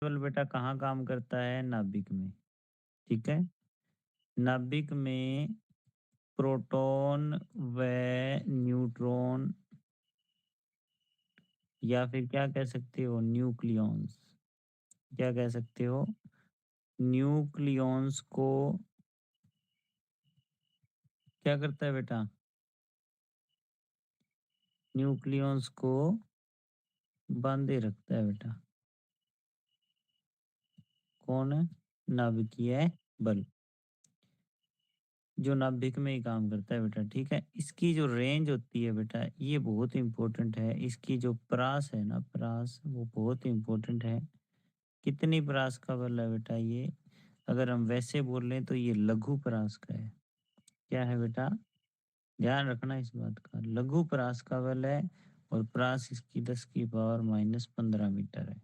बल बेटा कहाँ काम करता है? नाभिक में, ठीक है? नाभिक में प्रोटॉन व न्यूट्रॉन या फिर क्या कह सकते हो न्यूक्लियॉन्स, क्या कह सकते हो? न्यूक्लियॉन्स को क्या करता है बेटा? न्यूक्लियॉन्स को बांधे रखता है बेटा। कौन है? नाभिकीय बल, जो नाभिक में ही काम करता है बेटा, ठीक है? इसकी जो रेंज होती है बेटा, ये बहुत इंपॉर्टेंट है। इसकी जो परास है ना, परास, वो बहुत इंपॉर्टेंट है। कितनी परास का बल है बेटा ये? अगर हम वैसे बोल लें तो ये लघु परास का है। क्या है बेटा? ध्यान रखना इस बात का, लघु परास का बल है और परास इसकी 10 की पावर माइनस 15 मीटर है।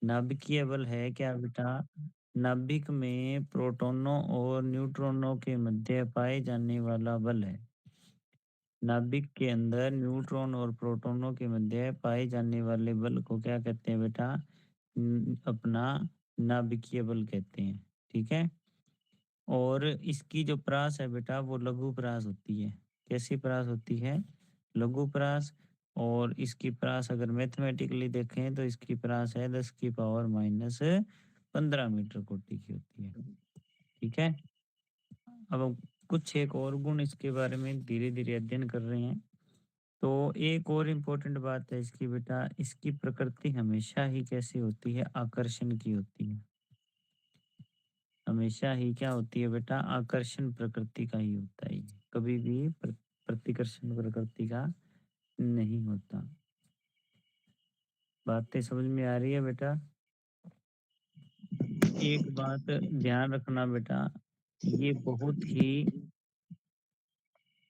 नाभिकीय बल है क्या बेटा? नाभिक में प्रोटॉनों और न्यूट्रॉनों के मध्य पाए जाने वाला बल है। नाभिक के अंदर न्यूट्रॉन और प्रोटॉनों के मध्य पाए जाने वाले बल को क्या कहते हैं बेटा? अपना नाभिकीय बल कहते हैं, ठीक है? और इसकी जो परास है बेटा, वो लघु परास होती है। कैसी परास होती है? लघु परास। और इसकी परास अगर मैथमेटिकली देखें तो इसकी परास है 10 की पावर माइनस 15 मीटर कोटि की होती है, ठीक है? अब हम कुछ एक और गुण इसके बारे में धीरे धीरे अध्ययन कर रहे हैं। तो एक और इम्पोर्टेंट बात है इसकी बेटा, इसकी प्रकृति हमेशा ही कैसी होती है? आकर्षण की होती है। हमेशा ही क्या होती है बेटा? आकर्षण प्रकृति का ही होता है ये। कभी भी प्रतिकर्षण प्रकृति का नहीं होता। बातें समझ में आ रही है बेटा? एक बात ध्यान रखना बेटा, ये बहुत ही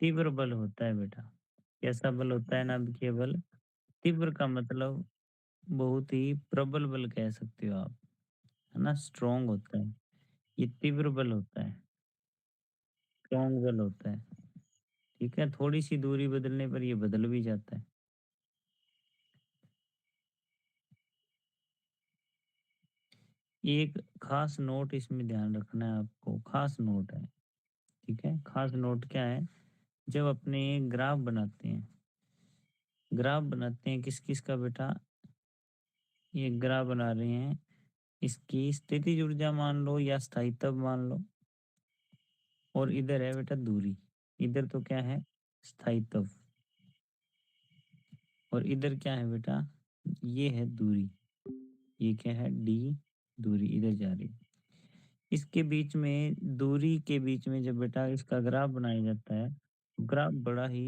तीव्र बल होता है बेटा। कैसा बल होता है नाभिकीय बल? तीव्र का मतलब बहुत ही प्रबल बल कह सकते हो आप, है ना? स्ट्रॉन्ग होता है। ये तीव्र बल होता है, स्ट्रॉन्ग बल होता है, ठीक है? थोड़ी सी दूरी बदलने पर ये बदल भी जाता है। एक खास नोट इसमें ध्यान रखना है आपको, खास नोट है, ठीक है? खास नोट क्या है? जब अपने ग्राफ बनाते हैं, ग्राफ बनाते हैं किस किस का बेटा? ये ग्राफ बना रहे हैं, इसकी स्थितिज ऊर्जा मान लो या स्थायित्व मान लो, और इधर है बेटा दूरी। इधर तो क्या है? स्थायित्व। और इधर क्या है बेटा? ये है दूरी। ये क्या है? डी, दूरी इधर जा रही है। इसके बीच में, दूरी के बीच में जब बेटा इसका ग्राफ बनाया जाता है, ग्राफ बड़ा ही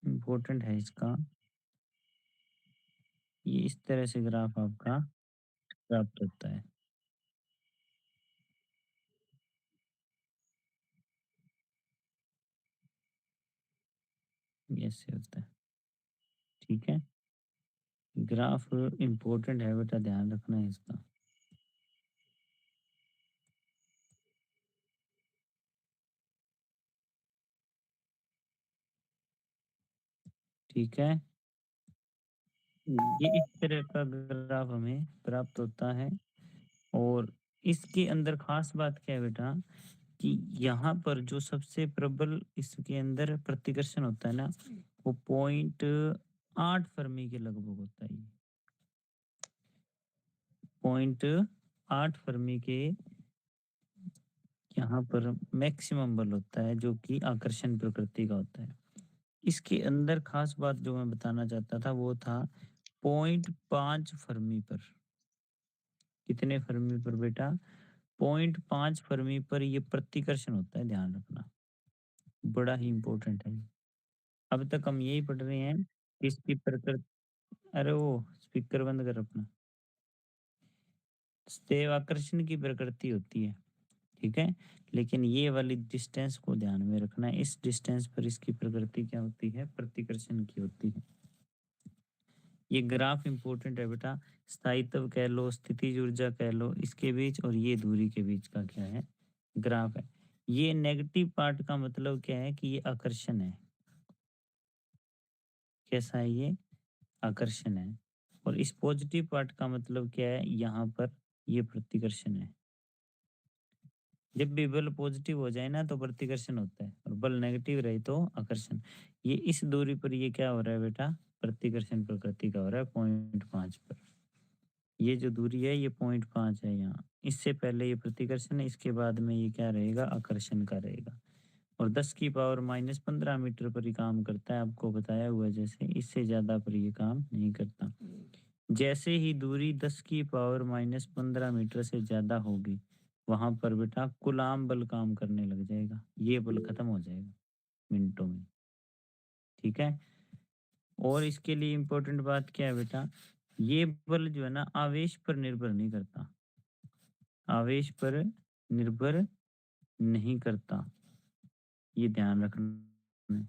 इम्पोर्टेंट है इसका। ये इस तरह से ग्राफ आपका प्राप्त होता है। ये ऐसे होता है, ठीक है? ग्राफ इम्पोर्टेंट है बेटा, ध्यान रखना है इसका। ठीक है? ये इस तरह का ग्राफ हमें प्राप्त होता है। और इसके अंदर खास बात क्या है बेटा, कि यहाँ पर जो सबसे प्रबल इसके अंदर प्रतिकर्षण होता है ना, वो 0.8 फर्मी के लगभग होता है। 0.8 फर्मी के यहाँ पर मैक्सिमम बल होता है, जो कि आकर्षण प्रकृति का होता है। इसके अंदर खास बात जो मैं बताना चाहता था वो था 0.5 फर्मी पर। कितने फर्मी पर बेटा? 0.5 फर्मी पर ये प्रतिकर्षण होता है, ध्यान रखना, बड़ा ही इंपॉर्टेंट है। अब तक हम यही पढ़ रहे हैं कि इसकी प्रकृति। अरे वो स्पीकर बंद कर अपना। स्टेव आकर्षण की प्रकृति होती है, ठीक है? लेकिन ये वाली डिस्टेंस को ध्यान में रखना है, इस डिस्टेंस पर इसकी प्रकृति क्या होती है? प्रतिकर्षण की होती है। ये ग्राफ इंपॉर्टेंट है बेटा, स्थायित्व कह लो, स्थितिज ऊर्जा कह लो, इसके बीच और ये दूरी के बीच का क्या है? ग्राफ है। ये नेगेटिव पार्ट का मतलब क्या है? कि ये आकर्षण है। कैसा है ये? आकर्षण है। और इस पॉजिटिव पार्ट का मतलब क्या है, यहाँ पर ये प्रतिकर्षण है। जब भी बल पॉजिटिव हो जाए ना तो प्रतिकर्षण होता है, और बल नेगेटिव रहे तो आकर्षण। ये इस दूरी पर ये क्या हो रहा है बेटा, प्रतिकर्षण प्रकृति का हो रहा है 0.5 पर। ये जो दूरी है ये 0.5 है यहाँ। इससे पहले ये प्रतिकर्षण है, इसके बाद में ये क्या रहेगा, आकर्षण का रहेगा। और 10 की पावर माइनस 15 मीटर पर ही काम करता है, आपको बताया हुआ है, जैसे इससे ज़्यादा पर ये काम नहीं करता। जैसे ही दूरी 10 की पावर माइनस 15 मीटर से ज़्यादा होगी, वहाँ पर बेटा कूलाम बल काम करने लग जाएगा। ये बल खत्म हो जाएगा मिनटों में। ठीक है? और इसके लिए इम्पोर्टेंट बात क्या है बेटा, ये बल जो है ना आवेश पर निर्भर नहीं करता। आवेश पर निर्भर नहीं करता, ये ध्यान रखना है।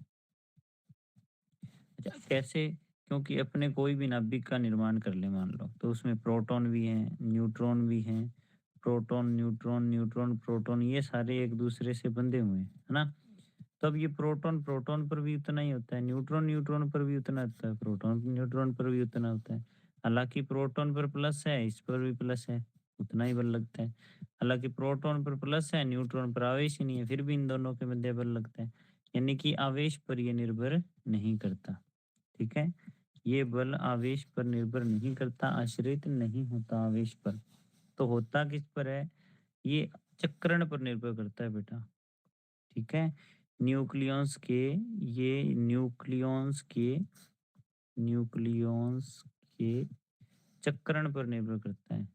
अच्छा कैसे? क्योंकि अपने कोई भी नाभिक का निर्माण कर ले मान लो, तो उसमें प्रोटॉन भी हैं, न्यूट्रॉन भी हैं। प्रोटॉन, न्यूट्रॉन, न्यूट्रॉन, प्रोटॉन, ये सारे एक दूसरे से बंधे हुए हैं, है ना? तब ये प्रोटॉन प्रोटॉन पर भी उतना ही होता है, न्यूट्रॉन न्यूट्रॉन पर भी उतना होता है, प्रोटॉन न्यूट्रॉन पर भी उतना होता है। हालाँकि प्रोटॉन पर प्लस है, इस पर भी प्लस है, उतना ही बल लगता है। हालाँकि प्रोटॉन पर प्लस है, न्यूट्रॉन पर आवेश ही नहीं है, फिर भी इन दोनों के मध्य बल लगता है। यानी कि आवेश पर ये निर्भर नहीं करता। ठीक है? ये बल आवेश पर निर्भर नहीं करता, आश्रित नहीं होता आवेश पर। तो होता किस पर है? ये चक्रण पर निर्भर करता है बेटा। ठीक है? न्यूक्लियॉन्स के ये न्यूक्लियॉन्स के चक्रण पर निर्भर करता है।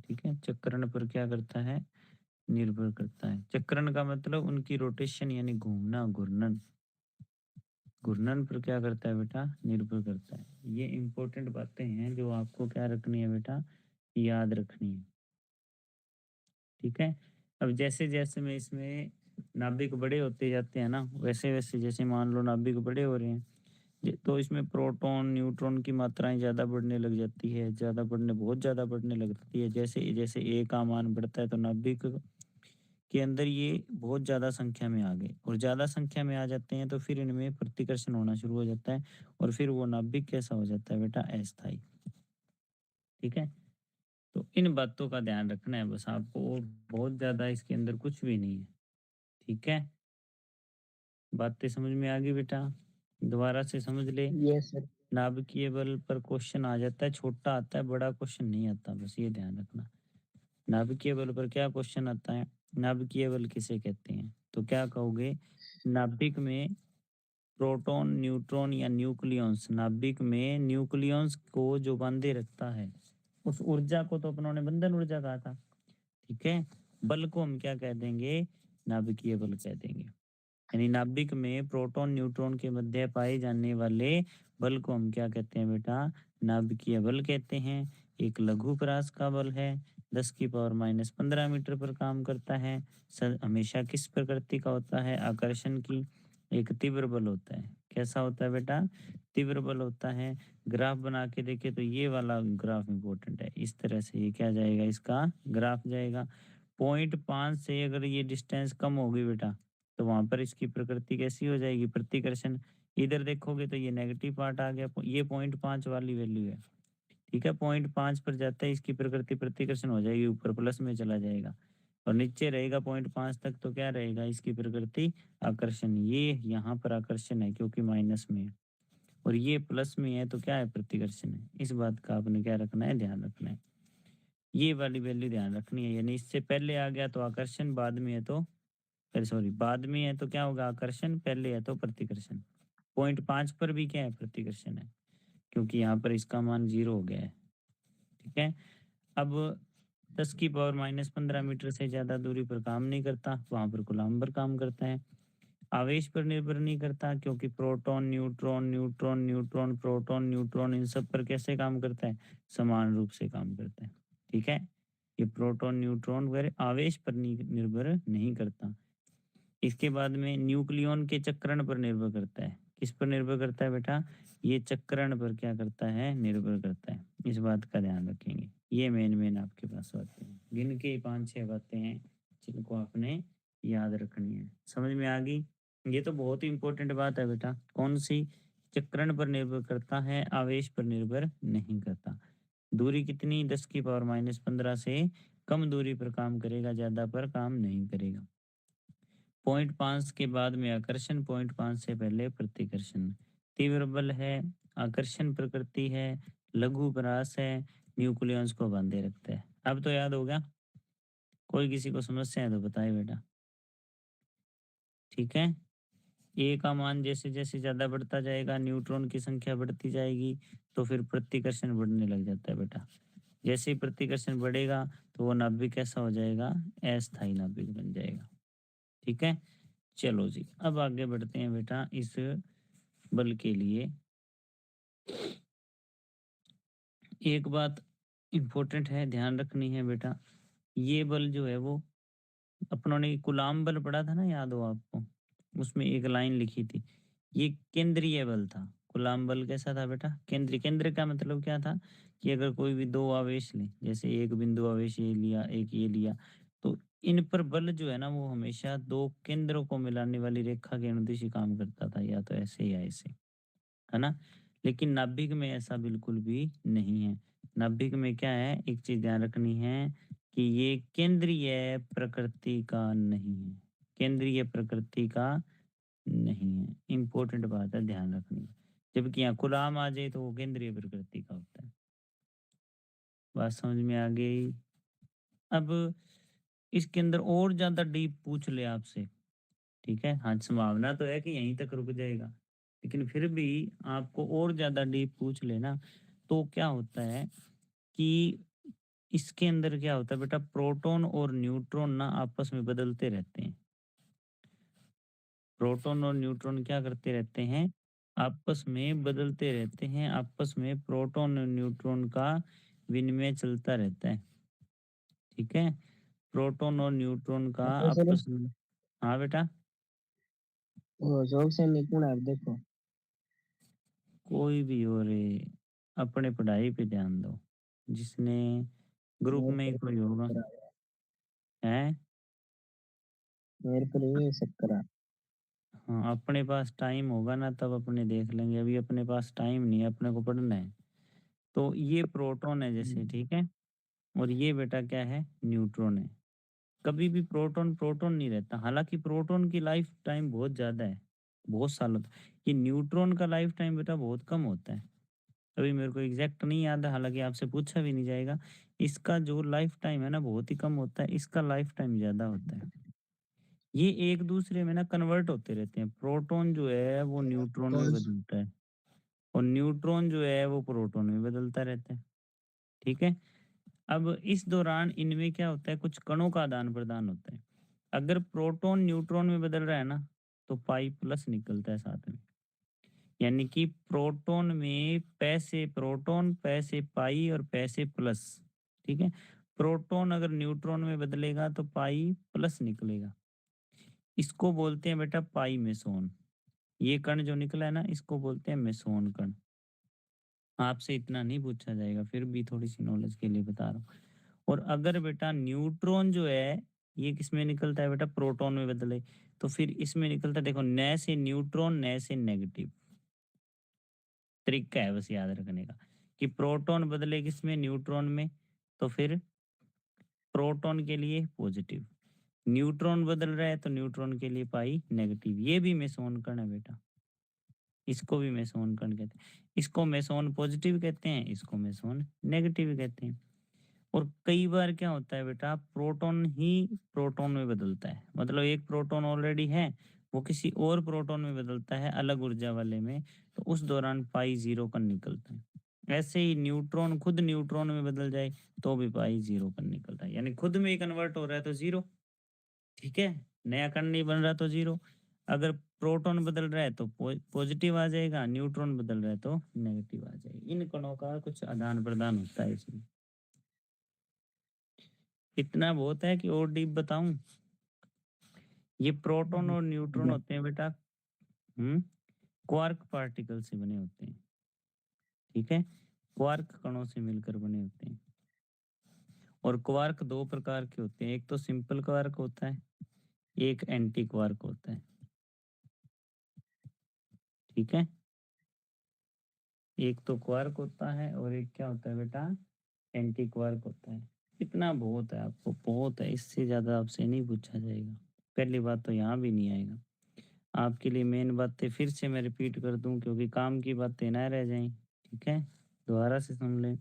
ठीक है? चक्रण पर क्या करता है? निर्भर करता है। चक्रण का मतलब उनकी रोटेशन यानी घूमना, घूर्णन। घूर्णन पर क्या करता है बेटा? निर्भर करता है। ये इम्पोर्टेंट बातें हैं जो आपको क्या रखनी है बेटा? याद रखनी है। ठीक है? अब जैसे-जैसे मैं इसमें नाभिक बड़े होते जाते हैं ना, वैसे-वैसे जैसे मान लो नाभिक बड़े हो रहे हैं, तो इसमें प्रोटॉन, न्यूट्रॉन की मात्राएँ ज़्यादा बढ़ने लग जाती है, बहुत ज़्यादा बढ़ने लगती है। जैसे-जैसे ए का मान बढ़ता है तो नाभिक के अंदर ये बहुत ज़्यादा संख्या में आ गए, और ज़्यादा संख्या में आ जाते हैं तो फिर इनमें प्रतिकर्षण होना शुरू हो जाता है, और फिर वो नाभिक कैसा हो जाता है बेटा? अस्थायी। ठीक है? तो इन बातों का ध्यान रखना है बस आपको, और बहुत ज़्यादा इसके अंदर कुछ भी नहीं है। ठीक है? बातें समझ में आ गई बेटा? दोबारा से समझ ले। Yes sir. नाभिकीय बल पर क्वेश्चन आ जाता है, छोटा आता है, बड़ा क्वेश्चन नहीं आता, बस ये ध्यान रखना। नाभिकीय बल पर क्या क्वेश्चन आता है? नाभिकीय बल किसे कहते हैं? तो क्या कहोगे? नाभिक में प्रोटॉन, न्यूट्रॉन या न्यूक्लियॉन्स, नाभिक में न्यूक्लियॉन्स को जो बांधे रखता है, उस ऊर्जा को तो अपनों ने बंधन ऊर्जा कहा था। ठीक है? बल को हम क्या कह देंगे? नाभिकीय बल कह देंगे। यानी नाभिक में प्रोटॉन न्यूट्रॉन के मध्य पाए जाने वाले बल को हम क्या कहते हैं बेटा? नाभिकीय बल कहते हैं। एक लघु परास का बल है, 10 की पावर माइनस 15 मीटर पर काम करता है। हमेशा किस प्रकृति का होता है? आकर्षण की। एक तीव्र बल होता है। कैसा होता है बेटा? तीव्र बल होता है। ग्राफ बना के देखे तो ये वाला ग्राफ इंपॉर्टेंट है, इस तरह से ये क्या जाएगा, इसका ग्राफ जाएगा। 0.5 से अगर ये डिस्टेंस कम होगी बेटा, तो वहाँ पर इसकी प्रकृति कैसी हो जाएगी? प्रतिकर्षण। इधर देखोगे तो ये नेगेटिव पार्ट आ गया, ये 0.5 वाली वैल्यू है। ठीक है? 0.5 पर जाता है, इसकी प्रकृति प्रतिकर्षण हो जाएगी, ऊपर प्लस में चला जाएगा। और नीचे रहेगा 0.5 तक, तो क्या रहेगा? इसकी प्रकृति आकर्षण। ये यहाँ पर आकर्षण है क्योंकि माइनस में है, और ये प्लस में है तो क्या है? प्रतिकर्षण है। इस बात का आपने क्या रखना है? ध्यान रखना है। ये वाली वैल्यू ध्यान रखनी है, यानी इससे पहले आ गया तो आकर्षण, बाद में है तो, अरे सॉरी, बाद में है तो क्या होगा? आकर्षण, पहले है तो प्रतिकर्षण। 0.5 पर भी क्या है? प्रतिकर्षण है, क्योंकि यहाँ पर इसका मान 0 हो गया है। ठीक है? अब 10 की पावर माइनस 15 मीटर से ज़्यादा दूरी पर काम नहीं करता, वहाँ पर कूलम्ब पर काम करता है। आवेश पर निर्भर नहीं करता, क्योंकि proton, neutron, neutron, neutron, proton, neutron, इन सब पर कैसे काम करता है? समान रूप से काम करता है। ठीक है? ये प्रोटॉन, न्यूट्रॉन वगैरह आवेश पर निर्भर नहीं करता। इसके बाद में न्यूक्लियॉन के चक्रण पर निर्भर करता है। किस पर निर्भर करता है बेटा? ये चक्रण पर क्या करता है? निर्भर करता है। इस बात का ध्यान रखेंगे। ये मेन आपके पास बातें हैं। गिन के 5-6 बातें हैं जिनको आपने याद रखनी है। समझ में आ गई? ये तो बहुत ही इंपॉर्टेंट बात है बेटा। कौन सी? चक्रण पर निर्भर करता है, आवेश पर निर्भर नहीं करता। दूरी कितनी 10⁻15 से कम दूरी पर काम करेगा, ज़्यादा पर काम नहीं करेगा। पॉइंट 5 के बाद में आकर्षण, पॉइंट 5 से पहले प्रतिकर्षण। तीव्र बल है, आकर्षण प्रकृति है, लघु परास है, न्यूक्लियस को बांधे रखता है। अब तो याद हो गया। कोई किसी को समस्या है तो बताए बेटा। ठीक है। ए का मान जैसे जैसे ज़्यादा बढ़ता जाएगा, न्यूट्रॉन की संख्या बढ़ती जाएगी, तो फिर प्रतिकर्षण बढ़ने लग जाता है बेटा। जैसे ही प्रतिकर्षण बढ़ेगा तो वो नाभिक कैसा हो जाएगा, अस्थायी नाभिक बन जाएगा। ठीक है। चलो जी, अब आगे बढ़ते हैं बेटा इस बल के लिए। एक बात इम्पोर्टेंट है, ध्यान रखनी है बेटा। ये बल जो है वो अपनों ने कूलाम बल पढ़ा था ना, याद हो आपको? उसमें एक लाइन लिखी थी, ये केंद्रीय बल था। कूलाम बल कैसा था बेटा? केंद्रीय। केंद्र का मतलब क्या था कि अगर कोई भी दो आवेश लें, जैसे एक बिंदु आवेश ये लिया, एक ये लिया, तो इन पर बल जो है ना वो हमेशा दो केंद्रों को मिलाने वाली रेखा के अनुदिश ही काम करता था, या तो ऐसे या ऐसे, है ना? लेकिन नाभिक में ऐसा बिल्कुल भी नहीं है। नाभिक में क्या है, एक चीज ध्यान रखनी है कि ये केंद्रीय प्रकृति का नहीं है। केंद्रीय प्रकृति का नहीं है, इंपॉर्टेंट बात है, ध्यान रखनी है। जबकि यहाँ कुलाम आ जाए तो वो केंद्रीय प्रकृति का होता है। बात समझ में आ गई? अब इसके अंदर और ज्यादा डीप पूछ ले आपसे, ठीक है? हाँ, संभावना तो है कि यहीं तक रुक जाएगा, लेकिन फिर भी आपको और ज़्यादा डीप पूछ लेना, तो क्या होता है कि इसके अंदर क्या होता है बेटा, प्रोटॉन और न्यूट्रॉन ना आपस में बदलते रहते हैं। प्रोटॉन और न्यूट्रॉन क्या करते रहते हैं? आपस में बदलते रहते हैं, आपस में प्रोटॉन और न्यूट्रॉन का विनिमय चलता रहता है। ठीक है? प्रोटॉन और न्यूट्रॉन का प्रोफेसर, आपस में। हाँ बेटा। वो जोग से निपुण है, देखो। कोई भी हो रे, अपने पढ़ाई पे ध्यान दो। जिसने ग्रुप मेरे में ही पर कोई होगा। शक्कर आ- है। मेरे पर ये शक्कर आ। हाँ, अपने पास टाइम होगा ना तब अपने देख लेंगे, अभी अपने पास टाइम नहीं है, अपने को पढ़ना है। तो ये प्रोटॉन है जैसे, ठीक है? और ये बेटा क्या है, न्यूट्रॉन है। कभी भी प्रोटॉन प्रोटॉन नहीं रहता, हालांकि प्रोटॉन की लाइफ टाइम बहुत ज्यादा है, बहुत सालों तक। ये न्यूट्रॉन का लाइफ टाइम बेटा बहुत कम होता है। अभी मेरे को एग्जैक्ट नहीं याद है, हालांकि आपसे पूछा भी नहीं जाएगा। इसका जो लाइफ टाइम है ना बहुत ही कम होता है, इसका लाइफ टाइम ज्यादा होता है। ये एक दूसरे में ना कन्वर्ट होते रहते हैं, प्रोटॉन जो है वो न्यूट्रॉन में कौन सी? बदलता है, और न्यूट्रॉन जो है वो प्रोटॉन में बदलता रहता है। ठीक है। अब इस दौरान इनमें क्या होता है, कुछ कणों का आदान प्रदान होता है। अगर प्रोटॉन न्यूट्रॉन में बदल रहा है ना, तो पाई प्लस निकलता है साथ में। यानी कि प्रोटॉन में पैसे प्रोटॉन, पैसे पाई और पैसे प्लस। ठीक है। प्रोटॉन अगर न्यूट्रॉन में बदलेगा तो पाई प्लस निकलेगा। इसको बोलते हैं बेटा पाई मेसोन। ये कण जो निकला है ना, इसको बोलते हैं मेसोन कण। आपसे इतना नहीं पूछा जाएगा, फिर भी थोड़ी सी नॉलेज के लिए बता रहा हूँ। और अगर बेटा न्यूट्रॉन जो है ये किस में निकलता है बेटा, प्रोटॉन में बदले, तो फिर इसमें निकलता है, देखो, न से न्यूट्रॉन न से नेगेटिव। तरीका है बस याद रखने का, कि प्रोटॉन बदले किसमें, न्यूट्रॉन में, तो फिर प्रोटॉन के लिए पॉजिटिव। न्यूट्रॉन बदल रहा है तो न्यूट्रॉन के लिए पाई नेगेटिव। ये भी मेसोन कण है बेटा, इसको भी मेसोन कण कहते हैं। इसको मेसोन पॉजिटिव कहते हैं, इसको मेसोन नेगेटिव कहते हैं। और कई बार क्या होता है बेटा, प्रोटॉन ही प्रोटॉन में बदलता है, मतलब एक प्रोटॉन ऑलरेडी है, वो किसी और प्रोटॉन में बदलता है अलग ऊर्जा वाले में, तो उस दौरान पाई जीरो का निकलता है। ऐसे ही न्यूट्रॉन खुद न्यूट्रॉन में बदल जाए तो भी पाई जीरो का निकलता है, यानी खुद में ही कन्वर्ट हो रहा है तो जीरो। ठीक है। नया कण नहीं बन रहा तो जीरो। अगर प्रोटॉन बदल रहा है तो पॉजिटिव आ जाएगा, न्यूट्रॉन बदल रहा है तो नेगेटिव आ जाएगा। इन कणों का कुछ आदान प्रदान होता है इसमें। इतना बहुत है कि और डीप बताऊं? ये प्रोटॉन और न्यूट्रॉन होते हैं बेटा, क्वार्क पार्टिकल से बने होते हैं। ठीक है। क्वार्क कणों से मिलकर बने होते हैं। और क्वार्क दो प्रकार के होते हैं, एक तो सिंपल क्वार्क होता है, एक एंटी क्वार्क होता है। ठीक है। एक तो क्वार्क होता है और एक क्या होता है बेटा, एंटी क्वार्क होता है। इतना बहुत है, आपको बहुत है, इससे ज़्यादा आपसे नहीं पूछा जाएगा। पहली बात तो यहाँ भी नहीं आएगा। आपके लिए मेन बातें फिर से मैं रिपीट कर दूं, क्योंकि काम की बातें ना रह जाएं। ठीक है, दोबारा से सुन लें।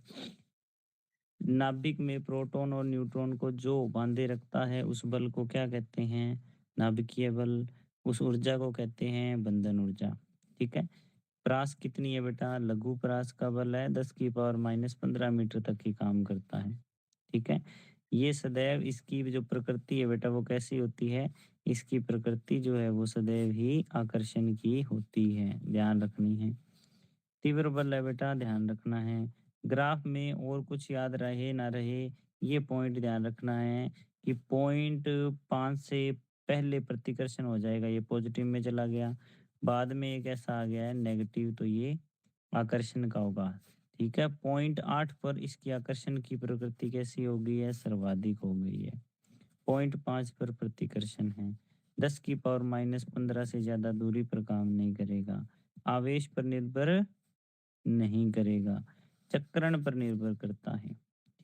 नाभिक में प्रोटॉन और न्यूट्रॉन को जो बांधे रखता है उस बल को क्या कहते हैं, नाभिकीय बल। उस ऊर्जा को कहते हैं बंधन ऊर्जा। ठीक है। परास कितनी है बेटा, लघु परास का बल है 10 की पावर -15 मीटर तक ही काम करता है। ठीक है। ये सदैव, इसकी जो प्रकृति है बेटा वो कैसी होती है, इसकी प्रकृति जो है वो सदैव ही आकर्षण की होती है, ध्यान रखनी है। तीव्र बल है बेटा, ध्यान रखना है। ग्राफ में और कुछ याद रहे ना रहे, ये पॉइंट ध्यान रखना है कि पॉइंट 5 से पहले प्रतिकर्षण हो जाएगा, ये पॉजिटिव में चला गया, बाद में एक ऐसा आ गया है नेगेटिव, तो ये आकर्षण का होगा। ठीक है। पॉइंट 8 पर इसकी आकर्षण की प्रकृति कैसी हो गई है, सर्वाधिक हो गई है। पॉइंट 5 पर प्रतिकर्षण है। 10 की पावर -15 से ज्यादा दूरी पर काम नहीं करेगा। आवेश पर निर्भर नहीं करेगा, चक्रण पर निर्भर करता है।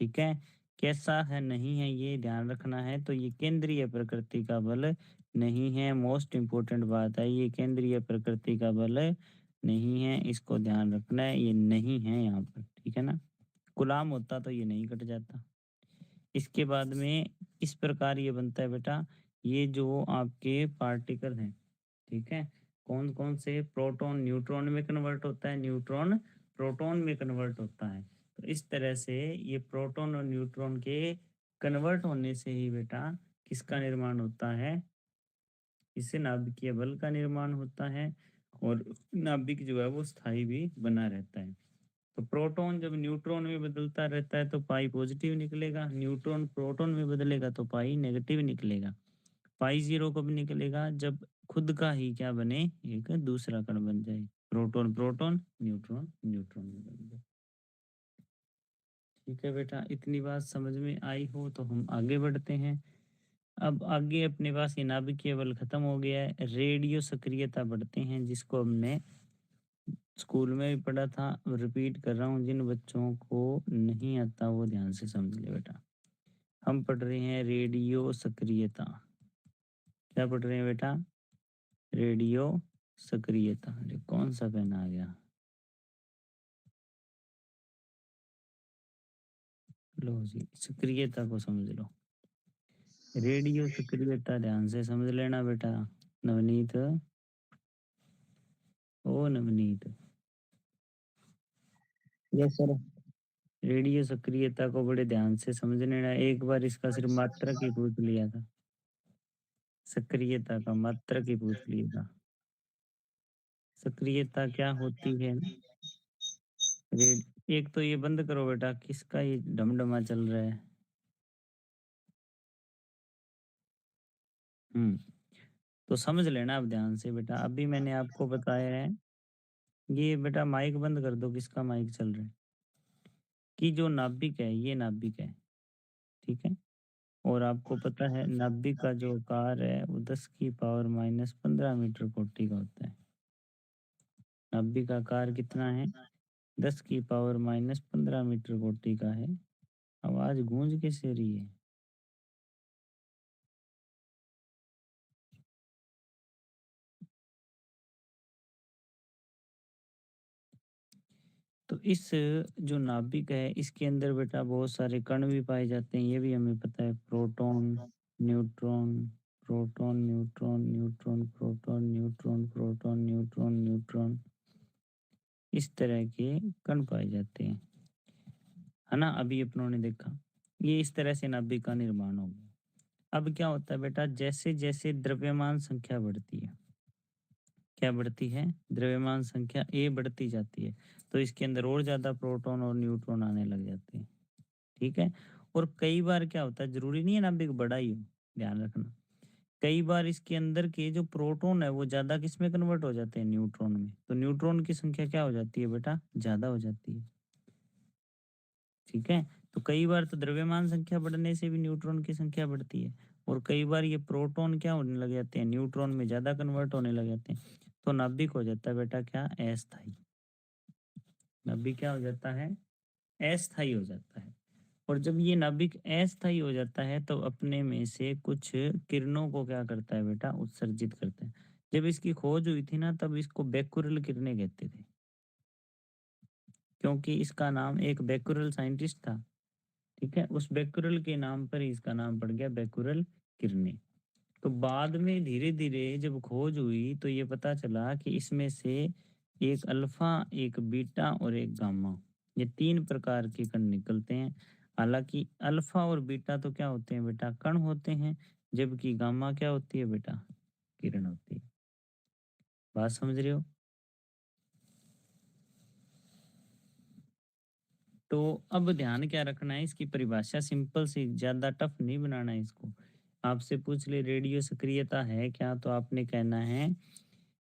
ठीक है। कैसा है, नहीं है, ये ध्यान रखना है। तो ये केंद्रीय प्रकृति का बल नहीं है, मोस्ट इंपॉर्टेंट बात है, ये केंद्रीय प्रकृति का बल नहीं है, इसको ध्यान रखना है, ये नहीं है यहाँ पर। ठीक है ना, गुलाम होता तो ये नहीं कट जाता। इसके बाद में इस प्रकार ये बनता है बेटा, ये जो आपके पार्टिकल हैं, ठीक है, कौन कौन से, प्रोटॉन न्यूट्रॉन में कन्वर्ट होता है, न्यूट्रॉन प्रोटॉन में कन्वर्ट होता है। तो इस तरह से ये प्रोटॉन और न्यूट्रॉन के कन्वर्ट होने से ही बेटा किसका निर्माण होता है, इससे नाभिकीय बल का निर्माण होता है, और नाभिक जो है वो स्थायी भी बना रहता है। तो प्रोटॉन जब न्यूट्रॉन में बदलता रहता है तो पाई पॉजिटिव निकलेगा, न्यूट्रॉन प्रोटॉन में बदलेगा तो पाई नेगेटिव निकलेगा। पाई जीरो कब निकलेगा, जब खुद का ही क्या बने, एक दूसरा कण बन जाए, प्रोटॉन प्रोटॉन, न्यूट्रॉन न्यूट्रॉन में बन जाए। ठीक है बेटा, इतनी बात समझ में आई हो तो हम आगे बढ़ते हैं। अब आगे अपने पास ये नाभिकीय बल खत्म हो गया है, रेडियो सक्रियता बढ़ते हैं, जिसको हमने स्कूल में भी पढ़ा था, रिपीट कर रहा हूँ, जिन बच्चों को नहीं आता वो ध्यान से समझ ले बेटा। हम पढ़ रहे हैं रेडियो सक्रियता। क्या पढ़ रहे हैं बेटा, रेडियो सक्रियता। अरे कौन सा पेन आ गया, लो जी, सक्रियता को समझ लो। रेडियो सक्रियता ध्यान से समझ लेना बेटा। नवनीत, ओ नवनीत, यस सर। रेडियो सक्रियता को बड़े ध्यान से समझ लेना। एक बार इसका सिर्फ मात्रक ही पूछ लिया था, सक्रियता का मात्रक ही पूछ लिया था। सक्रियता क्या होती है, रेड, एक तो ये बंद करो बेटा, किसका ये ढमढमा चल रहा है। हम्म, तो समझ लेना अब ध्यान से बेटा, अभी मैंने आपको बताया है, ये बेटा माइक बंद कर दो, किसका माइक चल रहा है, कि जो नाभिक है ये नाभिक है। ठीक है। और आपको पता है नाभिक का जो आकार है वो 10 की पावर -15 मीटर कोटि का होता है। नाभिक का आकार कितना है, 10 की पावर -15 मीटर कोटि का है। आवाज गूंज कैसे रही है। तो इस जो नाभिक है इसके अंदर बेटा बहुत सारे कण भी पाए जाते हैं, ये भी हमें पता है, proton, neutron, proton neutron, neutron proton, neutron proton, neutron neutron, इस तरह के कण पाए जाते हैं, है ना। अभी अपनों ने देखा, ये इस तरह से नाभिक का निर्माण हो गया। अब क्या होता है बेटा, जैसे जैसे द्रव्यमान संख्या बढ़ती है, क्या बढ़ती है, द्रव्यमान संख्या ए बढ़ती जाती है, तो इसके अंदर और ज्यादा प्रोटॉन और न्यूट्रॉन आने लग जाते हैं। ठीक है। और कई बार क्या होता है, जरूरी नहीं है नाभिक बड़ा ही हो, ध्यान रखना, कई बार इसके अंदर के जो प्रोटॉन है वो ज्यादा किस में कन्वर्ट हो जाते हैं, न्यूट्रॉन में, तो न्यूट्रॉन की संख्या क्या हो जाती है बेटा, ज्यादा हो जाती है। ठीक है। तो कई बार तो द्रव्यमान संख्या बढ़ने से भी न्यूट्रॉन की संख्या बढ़ती है, और कई बार ये प्रोटॉन क्या होने लग जाते हैं, न्यूट्रॉन में ज्यादा कन्वर्ट होने लग जाते हैं, तो नाभिक हो जाता है बेटा क्या, अस्थायी। नाभिक क्या हो जाता है? अस्थायी हो जाता है। और जब ये नाभिक अस्थायी हो जाता है तो अपने में से कुछ किरणों को क्या करता है बेटा? उत्सर्जित करता है। जब इसकी खोज हुई थी ना तब इसको बैकुरल किरणें कहते थे, क्योंकि इसका नाम एक बैकुरल साइंटिस्ट था। ठीक है, उस बैकुरल के नाम पर ही इसका नाम पड़ गया बैकुरल किरणें। तो बाद में धीरे-धीरे जब खोज हुई तो ये पता चला कि इसमें से एक अल्फ़ा, एक बीटा और एक गामा, ये 3 प्रकार के कण निकलते हैं। हालाँकि अल्फ़ा और बीटा तो क्या होते हैं बेटा? कण होते हैं, जबकि गामा क्या होती है बेटा? किरण होती है। बात समझ रहे हो? तो अब ध्यान क्या रखना है, इसकी परिभाषा सिंपल सी, ज़्यादा टफ नहीं बनाना है इसको। आपसे पूछ ले रेडियो सक्रियता है क्या? तो आपने कहना है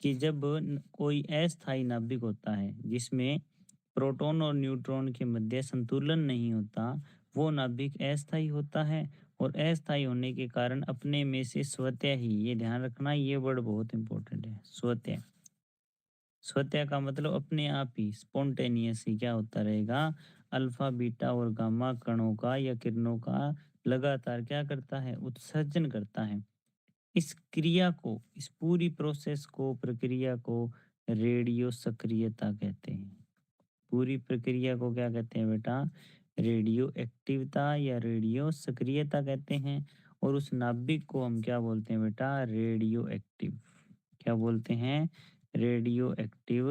कि जब कोई अस्थायी नाभिक होता है जिसमें प्रोटॉन और न्यूट्रॉन के मध्य संतुलन नहीं होता, वो नाभिक अस्थायी होता है। और अस्थायी होने के कारण अपने में से स्वतः ही, ये ध्यान रखना, ये वर्ड बहुत इंपॉर्टेंट है, स्वतः। स्वतः का मतलब अपने आप ही, स्पॉन्टेनियस ही क्या होता रहेगा? अल्फा बीटा और गामा कणों का या किरणों का लगातार क्या करता है? उत्सर्जन करता है। इस क्रिया को, इस पूरी प्रोसेस को, प्रक्रिया को रेडियो सक्रियता कहते हैं। पूरी प्रक्रिया को क्या कहते हैं बेटा? रेडियो एक्टिवता या रेडियो सक्रियता कहते हैं। और उस नाभिक को हम क्या बोलते हैं बेटा? Radio active. क्या बोलते हैं? रेडियो एक्टिव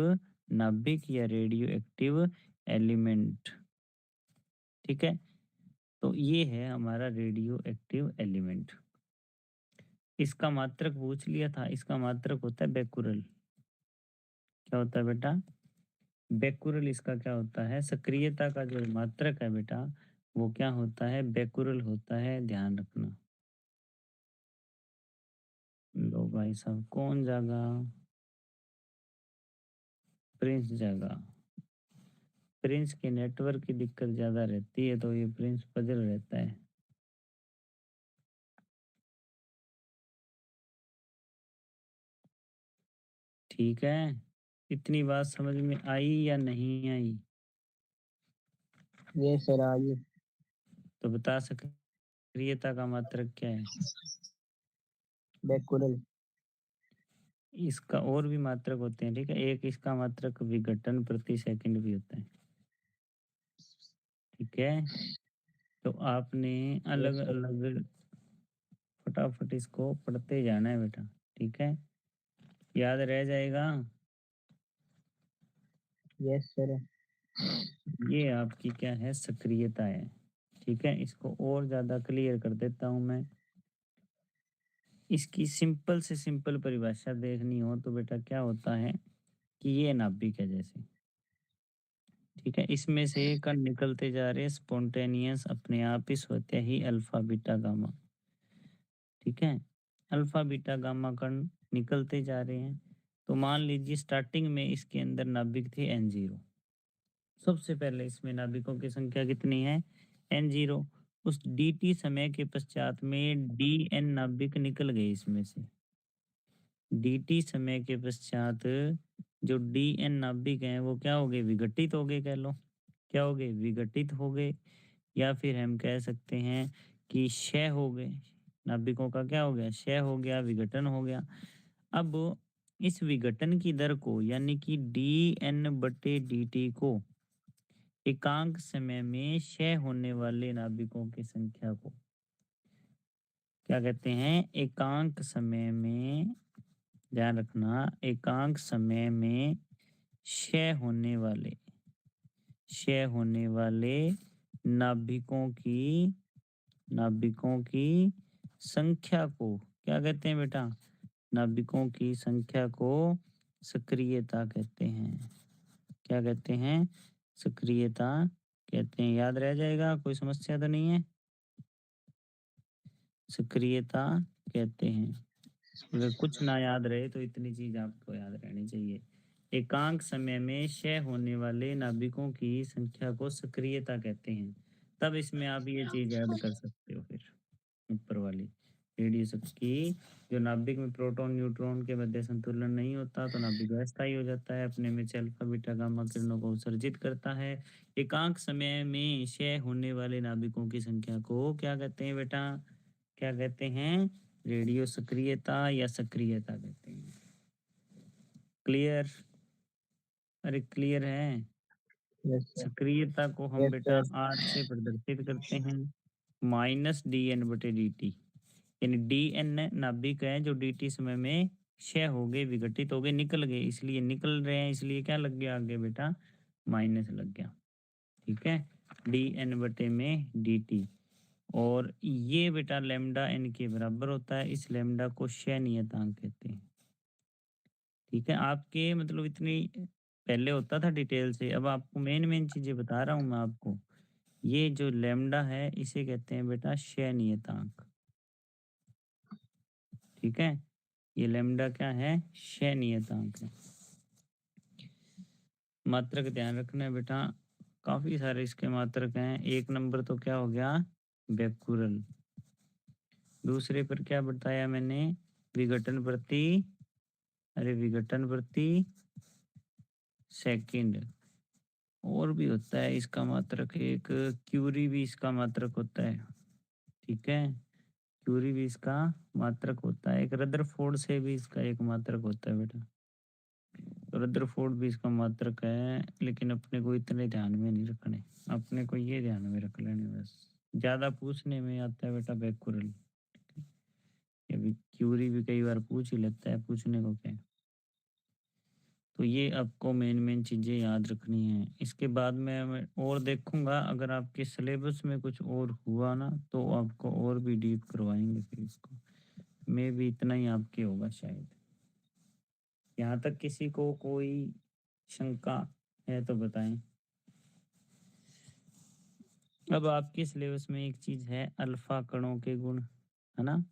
नाभिक या रेडियो एक्टिव एलिमेंट। ठीक है, तो ये है हमारा रेडियो एक्टिव एलिमेंट। इसका मात्रक पूछ लिया था, इसका मात्रक होता है बेकुरल। क्या होता है बेटा? बेकुरल इसका क्या होता है? सक्रियता का जो मात्रक है बेटा, वो क्या होता है? बेकुरल होता है, ध्यान रखना। लो भाई साहब, कौन जागा? प्रिंस जागा। प्रिंस के नेटवर्क की दिक्कत ज़्यादा रहती है तो ये प्रिंस पजल रहता है। ठीक है, इतनी बात समझ में आई या नहीं आई? ये सर आगे। तो बता, सक्रियता का मात्रक क्या है? बैकुरल। इसका और भी मात्रक होते हैं, ठीक है, एक इसका मात्रक विघटन प्रति सेकंड भी होता है। ठीक है, तो आपने अलग यस सर। अलग फटाफट इसको पढ़ते जाना है बेटा। ठीक है, याद रह जाएगा। Yes sir. ये आपकी क्या है? सक्रियता है। ठीक है, इसको और ज़्यादा क्लियर कर देता हूँ मैं। इसकी सिंपल से सिंपल परिभाषा देखनी हो तो बेटा क्या होता है कि ये नाभिक है जैसे। ठीक है, इसमें से कण निकलते जा रहे हैं स्पॉन्टेनियस, अपने आप ही स्वतः ही, अल्फा बीटा गामा। ठीक है, अल्फा बीटा गामा कण निकलते जा रहे हैं। तो मान लीजिए स्टार्टिंग में इसके अंदर नाभिक थे एन जीरो। सबसे पहले इसमें नाभिकों की संख्या कितनी है? N zero. उस डी टी समय के पश्चात में डी एन नाभिक निकल गए इसमें से। डी टी समय के पश्चात जो डी एन नाभिक हैं वो क्या हो गए? विघटित हो गए, कह लो। क्या हो गए? विघटित हो गए। या फिर हम कह सकते हैं कि क्षय हो गए। नाभिकों का क्या हो गया? क्षय हो गया, विघटन हो गया। अब इस विघटन की दर को, यानी कि डी एन बटे डी टी को, एकांक समय में क्षय होने वाले नाभिकों की संख्या को क्या कहते हैं? एकांक समय में, ध्यान रखना, एकांक समय में क्षय होने वाले, क्षय होने वाले नाभिकों की, नाभिकों की संख्या को क्या कहते हैं बेटा? नाभिकों की संख्या को सक्रियता कहते हैं। क्या कहते हैं? सक्रियता कहते हैं। याद रह जाएगा, कोई समस्या तो नहीं है? सक्रियता कहते हैं। अगर कुछ ना याद रहे तो इतनी चीज आपको याद रहनी चाहिए। एकांक समय में क्षय होने वाले नाभिकों की संख्या को सक्रियता कहते हैं। तब इसमें आप ये चीज ऐड कर सकते हो फिर, ऊपर वाली। रेडियो की जो नाभिक में प्रोटॉन न्यूट्रॉन के मध्य संतुलन नहीं होता तो नाभिक अस्थायी हो जाता है, अपने में से अल्फा बीटा गामा किरणों को उत्सर्जित करता है। एकांक समय में क्षय होने वाले नाभिकों की संख्या को क्या कहते हैं बेटा? क्या कहते हैं? रेडियो सक्रियता या सक्रियता कहते हैं। क्लियर? अरे क्लियर है? Yes sir. सक्रियता को हम यस बेटा सर। आर से प्रदर्शित करते हैं, माइनस डी एन बटे डी टी। यानी डी एन नाभिक है जो डी टी समय में क्षय हो गए, विघटित हो गए, निकल गए, इसलिए निकल रहे हैं, इसलिए क्या लग गया आगे बेटा? माइनस लग गया। ठीक है, डी एन बटे में डी टी। और ये बेटा लेमडा एन के बराबर होता है, इस लेमडा को क्षय नियतांक कहते हैं। ठीक है, आपके मतलब इतनी पहले होता था डिटेल से, अब आपको मेन मेन चीजें बता रहा हूँ मैं आपको। ये जो लेमडा है इसे कहते हैं बेटा क्षय नियतांक। ठीक है, ये लेमडा क्या है? क्षय नियतांक है। मात्रक ध्यान रखना है बेटा, काफी सारे इसके मात्रक हैं। एक नंबर तो क्या हो गया? बेकुरल। दूसरे पर क्या बताया मैंने? विघटन प्रति, अरे विघटन प्रति सेकंड। और भी होता है इसका मात्रक, एक क्यूरी भी इसका मात्रक होता है। ठीक है, क्यूरी भी इसका मात्रक होता है। एक रदरफोर्ड से भी इसका एक मात्रक होता है बेटा, रदरफोर्ड भी इसका मात्रक है, लेकिन अपने को इतने ध्यान में नहीं रखने, अपने को ये ध्यान में रख लेने बस। ज्यादा पूछने में आता है बेटा बैकुरल, ये भी क्यूरी भी कई बार पूछ ही लेता है, पूछने को क्या है। तो ये आपको मेन मेन चीजें याद रखनी है। इसके बाद में मैं और देखूंगा, अगर आपके सिलेबस में कुछ और हुआ ना तो आपको और भी डीप करवाएंगे फिर इसको। मैं भी इतना ही आपके होगा शायद। यहाँ तक किसी को कोई शंका है तो बताएं। अब आपके सिलेबस में एक चीज है अल्फा कणों के गुण, है ना?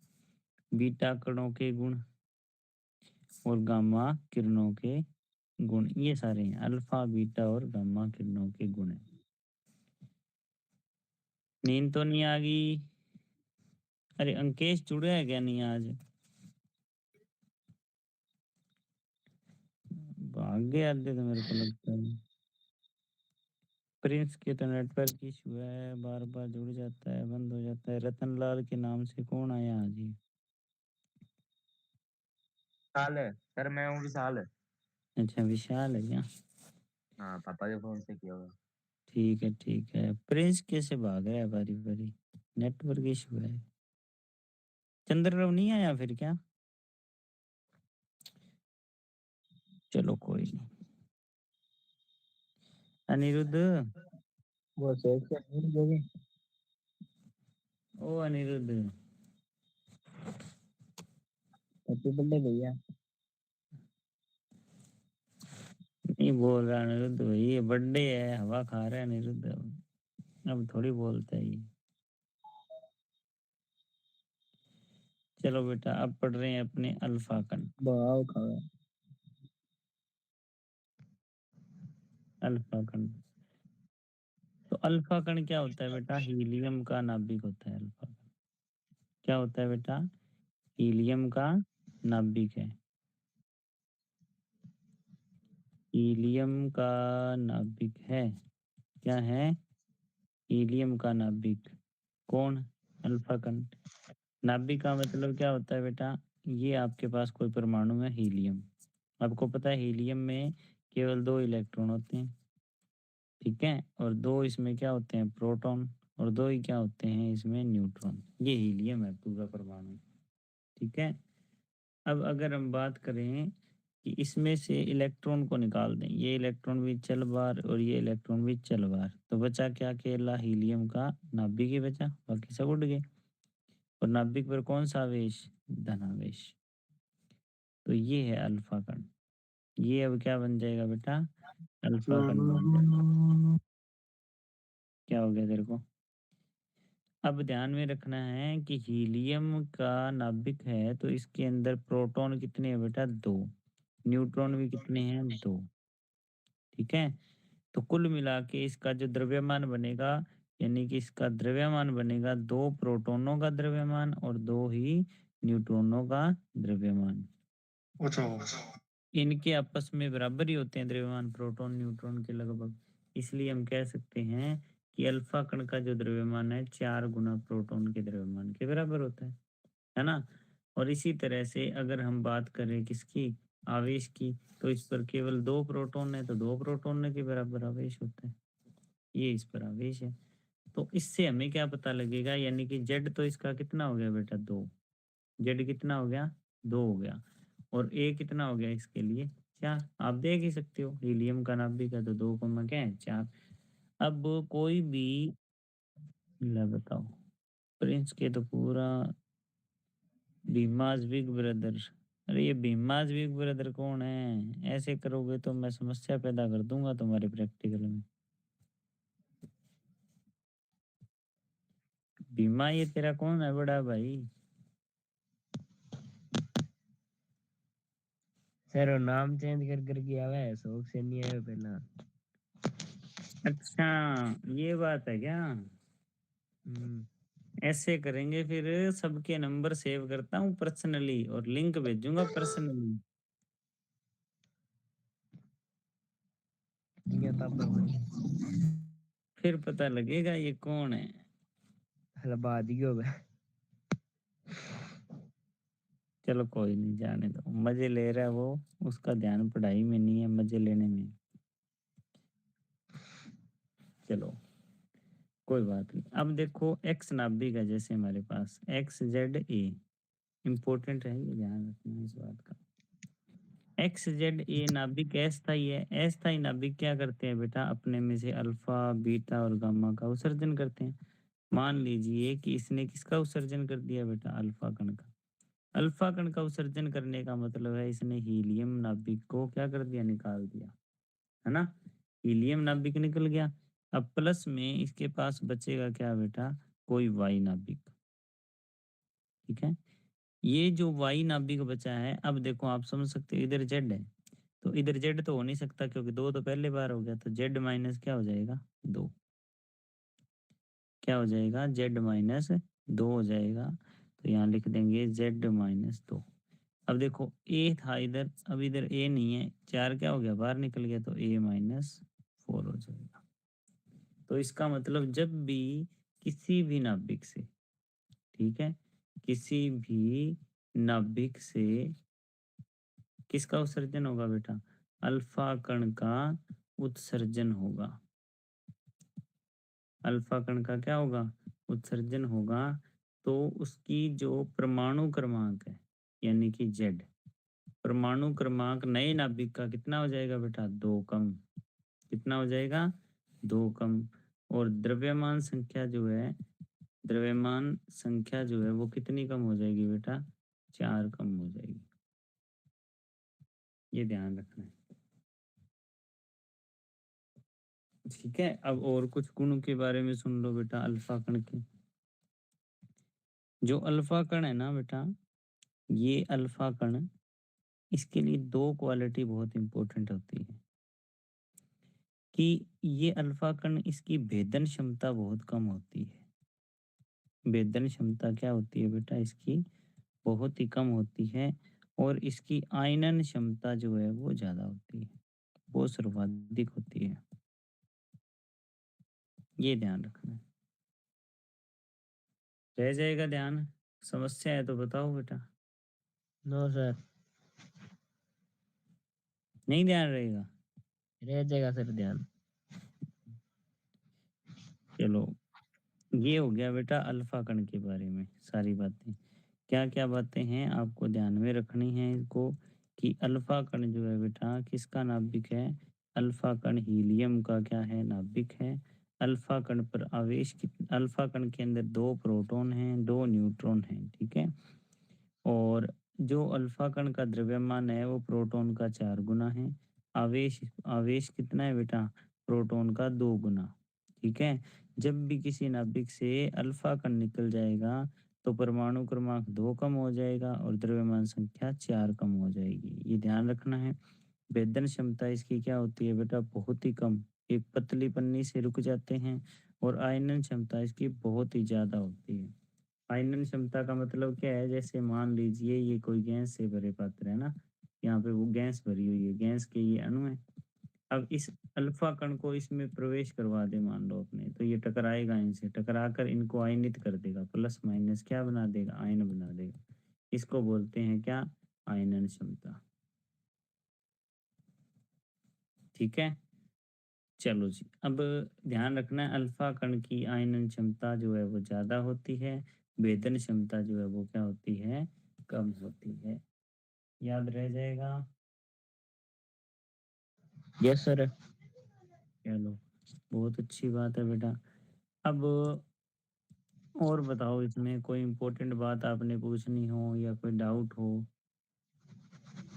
बीटा कणों के गुण और गामा किरणों के गुण, ये सारे हैं अल्फा बीटा और गामा किरणों के गुण हैं। नींद तो नहीं आ गई? अरे अंकेश जुड़े है क्या नहीं आज? भाग गए आधे तो मेरे को लगता है। प्रिंस के तो नेटवर्क इशू है, बार बार जुड़ जाता है, बंद हो जाता है। रतनलाल के नाम से कौन आया आज ही? विशाल है सर, मैं हूँ विशाल। अच्छा विशाल है क्या? हाँ, पापा के फोन से किया होगा। ठीक है ठीक है। प्रिंस कैसे भाग रहा है बारी बारी? नेटवर्क इशू है। चंद्रदेव नहीं आया फिर क्या? चलो कोई नहीं। अनिरुद्ध, वो सेठ से नहीं जो भी। ओ अनिरुद्ध, हैप्पी बर्थडे भैया। नहीं बोल रहा अनिरुद्ध भाई, ये बर्थडे है, हवा खा रहा है अनिरुद्ध। अब थोड़ी बोलता है ये। चलो बेटा, अब पढ़ रहे हैं अपने अल्फा कण। भाव खाओ। अल्फा कण, तो अल्फा कण क्या होता है बेटा? हीलियम का नाभिक होता है अल्फा कण। क्या होता है बेटा? हीलियम का नाभिक है। हीलियम का नाभिक है। क्या है? हीलियम का नाभिक। कौन? अल्फा कण। नाभिक का मतलब क्या होता है बेटा? ये आपके पास कोई परमाणु है हीलियम, आपको पता है हीलियम में केवल 2 इलेक्ट्रॉन होते हैं। ठीक है, और 2 इसमें क्या होते हैं? प्रोटॉन। और 2 ही क्या होते हैं इसमें? न्यूट्रॉन। ये हीलियम है पूरा परमाणु। ठीक है, अब अगर हम बात करें कि इसमें से इलेक्ट्रॉन को निकाल दें, ये इलेक्ट्रॉन भी चल बार और ये इलेक्ट्रॉन भी चल बार, तो बचा क्या? अकेला हीलियम का नाभिक ही बचा, बाकी सब उड़ गए। और नाभिक पर कौन सा आवेश? धनावेश। तो ये है अल्फा कण। ये अब क्या बन जाएगा बेटा? अल्फा कण बन जाएगा। क्या हो गया तेरे को? अब ध्यान में रखना है कि हीलियम का नाभिक है तो इसके अंदर प्रोटॉन कितने हैं बेटा? 2। न्यूट्रॉन भी कितने हैं? 2। ठीक है, तो कुल मिला के इसका जो द्रव्यमान बनेगा यानी कि इसका द्रव्यमान बनेगा 2 प्रोटॉनों का द्रव्यमान और 2 ही न्यूट्रॉनों का द्रव्यमान। अच्छा इनके आपस में बराबर ही होते हैं द्रव्यमान प्रोटॉन न्यूट्रॉन के लगभग। इसलिए हम कह सकते हैं कि अल्फा कण का जो द्रव्यमान है 4 गुना प्रोटॉन के द्रव्यमान के बराबर होता है ना? और इसी तरह से अगर हम बात करें किसकी, आवेश की, तो इस पर केवल 2 प्रोटॉन है तो 2 प्रोटॉन के बराबर आवेश होता है। ये इस पर आवेश है। तो इससे हमें क्या पता लगेगा, यानी कि जेड तो इसका कितना हो गया बेटा 2, जेड कितना हो गया 2 हो गया, और ए कितना हो गया इसके लिए 4। आप देख ही सकते हो हीलियम का नाभिक है तो 2 कॉमा क्या है 4। अब कोई भी, ले बताओ, प्रिंस के तो पूरा भीमाज बिग ब्रदर। अरे ये भीमाज बिग ब्रदर कौन है? ऐसे करोगे तो मैं समस्या पैदा कर दूंगा तुम्हारे प्रैक्टिकल में। भीमा ये तेरा कौन है बड़ा भाई? सर वो नाम चेंज कर करके आवा है, शौक से नहीं आया पहला। अच्छा, ये बात है क्या? हम्म, ऐसे करेंगे फिर, सबके नंबर सेव करता हूँ पर्सनली और लिंक भेजूंगा पर्सनली। ये तो पर फिर पता लगेगा ये कौन है। हलवा दियो बे। चलो कोई नहीं, जाने दो, मजे ले रहा है वो, उसका ध्यान पढ़ाई में नहीं है, मजे लेने में। चलो कोई बात नहीं। अब देखो एक्स नाभिक है जैसे हमारे पास एक्स जेड ए, इंपॉर्टेंट है ये, ध्यान रखना इस बात का। एक्स जेड ए नाभिक अस्थायी है। अस्थायी नाभिक क्या करते हैं बेटा, अपने में से अल्फा बीटा और गामा का उत्सर्जन करते हैं। मान लीजिए कि इसने किसका उत्सर्जन कर दिया बेटा, अल्फा कण का। अल्फा कण का उत्सर्जन करने का मतलब है इसने हीलियम नाभिक को क्या कर दिया, निकाल दिया, है ना? हीलियम नाभिक निकल गया। अब प्लस में इसके पास बचेगा क्या बेटा, कोई वाई नाभिक। ठीक है, ये जो वाई नाभिक बचा है, अब देखो आप समझ सकते हो, इधर जेड है तो इधर जेड तो हो नहीं सकता क्योंकि 2 तो पहले बार हो गया, तो जेड माइनस क्या हो जाएगा 2, क्या हो जाएगा जेड माइनस 2 हो जाएगा। तो यहाँ लिख देंगे जेड माइनस 2। अब देखो ए था इधर, अब इधर ए नहीं है, 4 क्या हो गया बाहर निकल गया, तो ए माइनस 4 हो जाएगा। तो इसका मतलब जब भी किसी भी नाभिक से, ठीक है, किसी भी नाभिक से किसका उत्सर्जन होगा बेटा, अल्फा कण का उत्सर्जन होगा। अल्फा कण का क्या होगा, उत्सर्जन होगा। तो उसकी जो परमाणु क्रमांक है, यानी कि जेड, परमाणु क्रमांक नए नाभिक का कितना हो जाएगा बेटा, 2 कम। कितना हो जाएगा, 2 कम। और द्रव्यमान संख्या जो है, द्रव्यमान संख्या जो है वो कितनी कम हो जाएगी बेटा, 4 कम हो जाएगी। ये ध्यान रखना है। ठीक है, अब और कुछ गुणों के बारे में सुन लो बेटा अल्फा कण के। जो अल्फा कण है ना बेटा, ये अल्फा कण, इसके लिए 2 क्वालिटी बहुत इंपॉर्टेंट होती है कि ये अल्फा कण, इसकी भेदन क्षमता बहुत कम होती है। भेदन क्षमता क्या होती है बेटा, इसकी बहुत ही कम होती है। और इसकी आयनन क्षमता जो है वो ज़्यादा होती है, वो सर्वाधिक होती है। ये ध्यान रखना है। रह जाएगा ध्यान? समस्या है तो बताओ बेटा। नो सर, नहीं ध्यान रहेगा? रह जाएगा सर ध्यान। चलो, ये हो गया बेटा अल्फा कण के बारे में सारी बातें। क्या क्या बातें हैं आपको ध्यान में रखनी है इनको, कि अल्फा कण जो है बेटा किसका नाभिक है, अल्फा कण हीलियम का क्या है, नाभिक है। अल्फा कण पर आवेश अल्फा कण के अंदर 2 प्रोटॉन हैं, 2 न्यूट्रॉन हैं, ठीक है। और जो अल्फा कण का द्रव्यमान है वो प्रोटॉन का 4 गुना है। आवेश आवेश कितना है बेटा, प्रोटॉन का 2 गुना। ठीक है, जब भी किसी नाभिक से अल्फा कण निकल जाएगा तो परमाणु क्रमांक 2 कम हो जाएगा और द्रव्यमान संख्या 4 कम हो जाएगी। ये ध्यान रखना है। भेदन क्षमता इसकी क्या होती है बेटा, बहुत ही कम। एक पतली पन्नी से रुक जाते हैं और आयनन क्षमता इसकी बहुत ही ज़्यादा होती है। आयनन क्षमता का मतलब क्या है? जैसे मान लीजिए ये कोई गैस से भरे पात्र है ना, यहाँ पे वो गैस भरी हुई है, गैस के ये अणु है। अब इस अल्फा कण को इसमें प्रवेश करवा दें मान लो अपने, तो ये टकराएगा, इनसे टकराकर इनको आयनित कर देगा, प्लस माइनस क्या बना देगा? आयन बना देगा। इसको बोलते हैं क्या? आयनन क्षमता। ठीक है, चलो जी। अब ध्यान रखना है, अल्फा कण की आयनन क्षमता जो है वो ज़्यादा होती है, भेदन क्षमता जो है वो क्या होती है? कम होती है। याद रह जाएगा? Yes sir. चलो, बहुत अच्छी बात है बेटा। अब और बताओ, इसमें कोई इम्पोर्टेंट बात आपने पूछनी हो या कोई डाउट हो?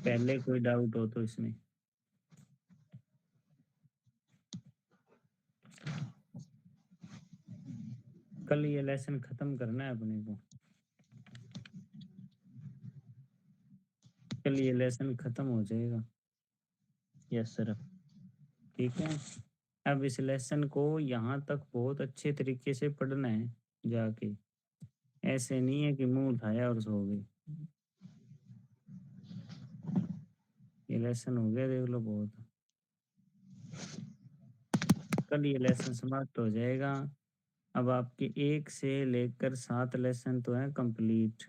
पहले कोई डाउट हो तो इसमें? कल ये लेसन खत्म करना है अपने को। कल ये लेसन खत्म हो जाएगा। Yes sir. ठीक है, अब इस लेसन को यहाँ तक बहुत अच्छे तरीके से पढ़ना है जाके। ऐसे नहीं है कि मुंह उठाया और सो गए। ये लेसन हो गया, देख लो बहुत। कल ये लेसन समाप्त हो जाएगा। अब आपके 1 से लेकर 7 लेसन तो हैं कंप्लीट।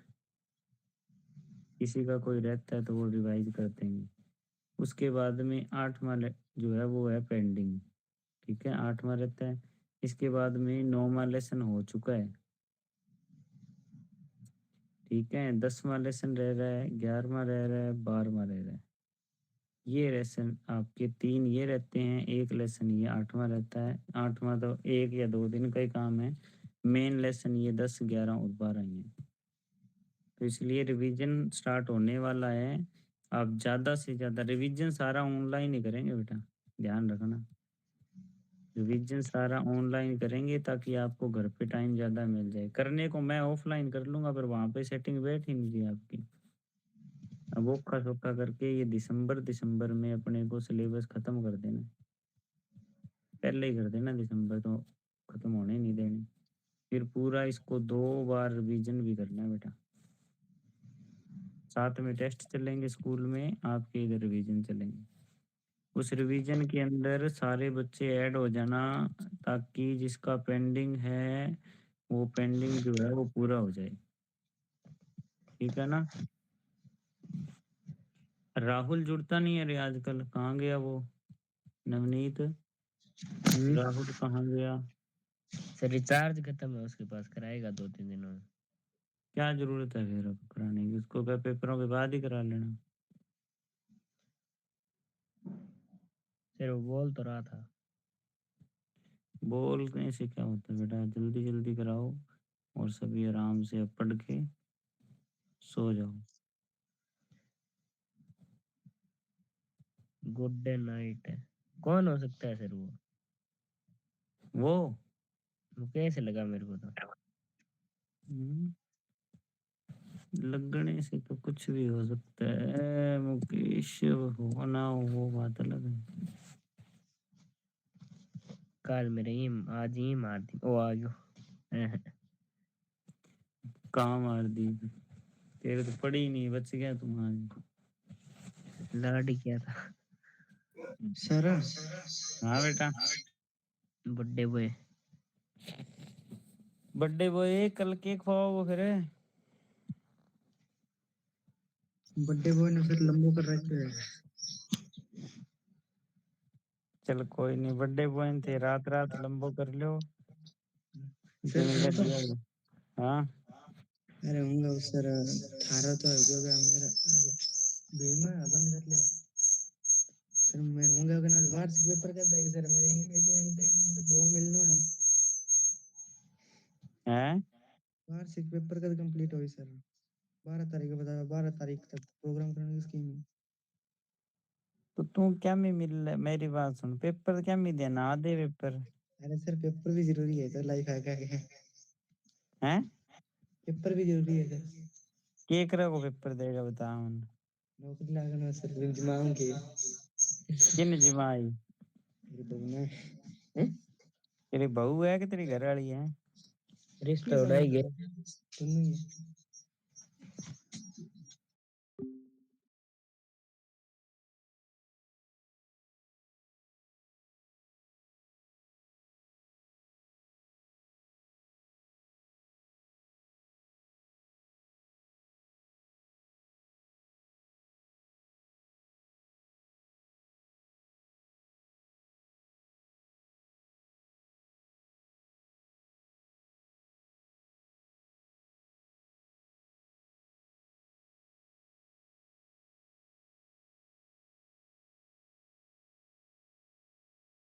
किसी का कोई रहता है तो वो रिवाइज कर देंगे। उसके बाद में 8वां जो है वो है पेंडिंग। ठीक है, 8वां रहता है। इसके बाद में 9वां लेसन हो चुका है। ठीक है, 10वां लेसन रह रहा है, 11वां रह रहा है, 12वां रह रहा है। ये लेसन आपके 3 ये रहते हैं, एक लेसन ये 8वां रहता है। 8वां तो 1 या 2 दिन का ही काम है। मेन लेसन ये 10, 11 और 12 ही है। तो इसलिए रिवीजन स्टार्ट होने वाला है। आप ज़्यादा से ज़्यादा रिवीजन सारा ऑनलाइन ही करेंगे बेटा, ध्यान रखना। रिवीजन सारा ऑनलाइन करेंगे ताकि आपको घर पे टाइम ज़्यादा मिल जाए। करने को मैं ऑफलाइन कर लूँगा, पर वहाँ पे सेटिंग बैठ ही नहीं रही आपकी। अब औखा-सौखा करके ये दिसंबर में अपने को सिलेबस ख़त्म कर देना। पहले ही कर देना, दिसंबर तो ख़त्म होने ही नहीं देनी। फिर पूरा इसको 2 बार रिवीजन भी करना है बेटा। साथ में टेस्ट चलेंगे स्कूल में, आपके इधर रिवीजन चलेंगे। उस रिवीजन के अंदर सारे बच्चे ऐड हो जाना, ताकि जिसका पेंडिंग है वो पेंडिंग जो है वो पूरा हो जाए। ठीक है ना? राहुल जुड़ता नहीं है रे आजकल, कहाँ गया वो? नवनीत, राहुल कहाँ गया? सर रिचार्ज खत्म है उसके पास, कराएगा 2-3 दिनों में। क्या जरूरत है फिर अब कराने की? उसको क्या पेपरों के बाद ही करा लेना। सर वो बोल तो रहा था। बोलने से क्या होता है बेटा, जल्दी जल्दी कराओ और सभी आराम से अब पढ़ के सो जाओ। गुड डे नाइट है, कौन हो सकता है सर वो? वो कैसे लगा मेरे को तो। हम्म, लगने से तो कुछ भी हो सकता है मुकेश, हो ना हो वो बात अलग है। कल मेरे ही आज ही मार दी, ओ आ गयो। कहाँ मार दी? तेरे तो पड़ी ही नहीं, बच गया तुम्हारी। लड़ गया था। सर हाँ बेटा। Birthday boy. बर्थडे बॉय कल केक खवाओ फिर। बर्थडे बॉय ने फिर लंबो कर रखे है। चल कोई नहीं, बर्थडे बॉय थे, रात रात लंबो कर लो। सर जिम्मेदार सुनो तो, दिया गया। हाँ अरे होंगे सर, थारा तो है जो मेरा, अरे बीमा बंद कर लिया सर। मैं होंगे कि ना वार्षिक पेपर कहता है कि सर मेरे एंगेजमेंट है, वो मिलना है। है। वार्षिक पेपर कब कंप्लीट होई सर? 12 तारीख बताया, 12 तारीख तक प्रोग्राम करने की स्कीम है। तो तू क्या में मिल रहा है? मेरी बात सुन, पेपर क्या में देना, आधे पेपर अरे सर पेपर भी जरूरी है सर, लाइफ है क्या है, है। पेपर भी जरूरी है सर। केकरा को पेपर देगा बता मन? नौकरी लागना सर, जिम्माऊं की। किन जिमाई? ये तो मैं हैं तेरी बहू है कि तेरी घर वाली है? रिश्ता उड़ाई गए तुम ही है